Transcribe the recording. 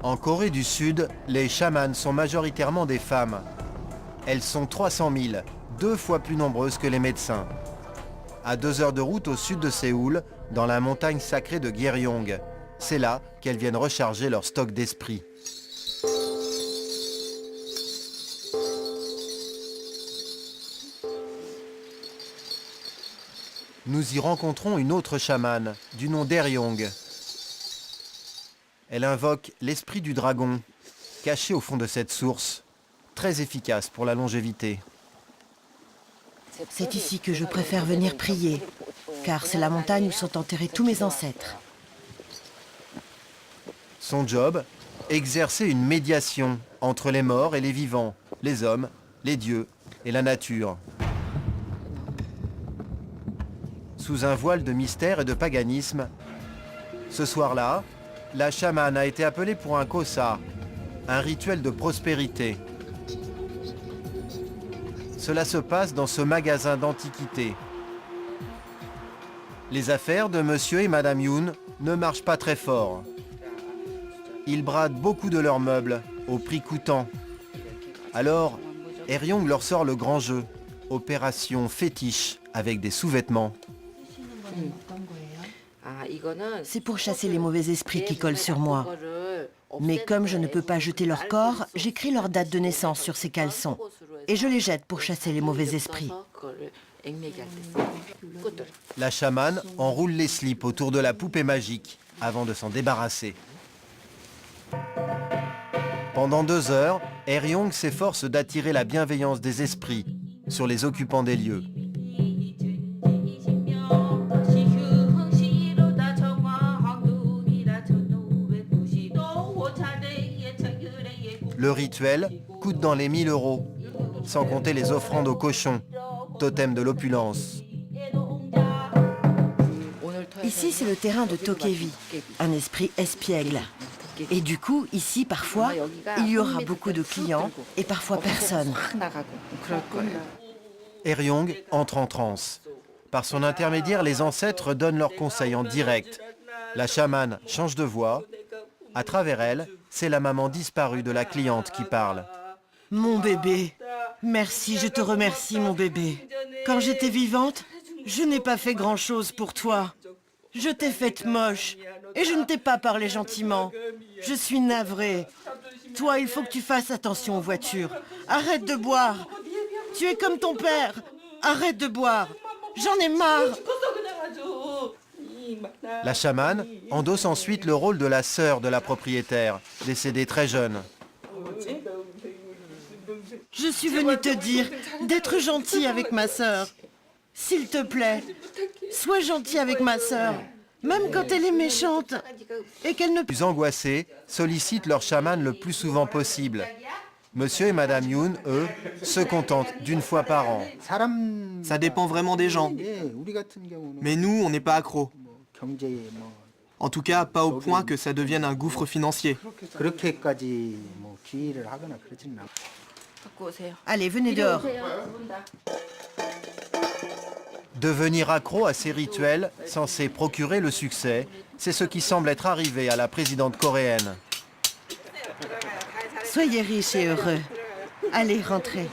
En Corée du Sud, les chamans sont majoritairement des femmes. Elles sont 300 000, 2 fois plus nombreuses que les médecins. À 2 heures de route au sud de Séoul, dans la montagne sacrée de Gyeryong. C'est là qu'elles viennent recharger leur stock d'esprit. Nous y rencontrons une autre chamane, du nom d'Eryong. Elle invoque l'esprit du dragon, caché au fond de cette source, très efficace pour la longévité. C'est ici que je préfère venir prier, car c'est la montagne où sont enterrés tous mes ancêtres. Son job, exercer une médiation entre les morts et les vivants, les hommes, les dieux et la nature. Sous un voile de mystère et de paganisme, ce soir-là, la chamane a été appelée pour un kosa, un rituel de prospérité. Cela se passe dans ce magasin d'antiquités. Les affaires de monsieur et madame Yoon ne marchent pas très fort. Ils bradent beaucoup de leurs meubles, au prix coûtant. Alors, Eryong leur sort le grand jeu, opération fétiche avec des sous-vêtements. C'est pour chasser les mauvais esprits qui collent sur moi. Mais comme je ne peux pas jeter leur corps, j'écris leur date de naissance sur ces caleçons. Et je les jette pour chasser les mauvais esprits. La chamane enroule les slips autour de la poupée magique avant de s'en débarrasser. Pendant 2 heures, Eryong s'efforce d'attirer la bienveillance des esprits sur les occupants des lieux. Le rituel coûte dans les 1000 €, sans compter les offrandes aux cochons, totem de l'opulence. Ici, c'est le terrain de Tokevi, un esprit espiègle. Et du coup, ici, parfois, il y aura beaucoup de clients et parfois personne. Eryong entre en transe. Par son intermédiaire, les ancêtres donnent leurs conseils en direct. La chamane change de voix. À travers elle, c'est la maman disparue de la cliente qui parle. Mon bébé, merci, je te remercie, mon bébé. Quand j'étais vivante, je n'ai pas fait grand-chose pour toi. Je t'ai faite moche et je ne t'ai pas parlé gentiment. Je suis navrée. Toi, il faut que tu fasses attention aux voitures. Arrête de boire. Tu es comme ton père. Arrête de boire. J'en ai marre. La chamane endosse ensuite le rôle de la sœur de la propriétaire, décédée très jeune. Je suis venue te dire d'être gentil avec ma sœur. S'il te plaît, sois gentil avec ma sœur, même quand elle est méchante et qu'elle ne... Les angoissés sollicitent leur chamane le plus souvent possible. Monsieur et madame Yoon, eux, se contentent d'une fois par an. Ça dépend vraiment des gens. Mais nous, on n'est pas accros. En tout cas, pas au point que ça devienne un gouffre financier. Allez, venez dehors. Devenir accro à ces rituels censés procurer le succès, c'est ce qui semble être arrivé à la présidente coréenne. Soyez riches et heureux. Allez, rentrez.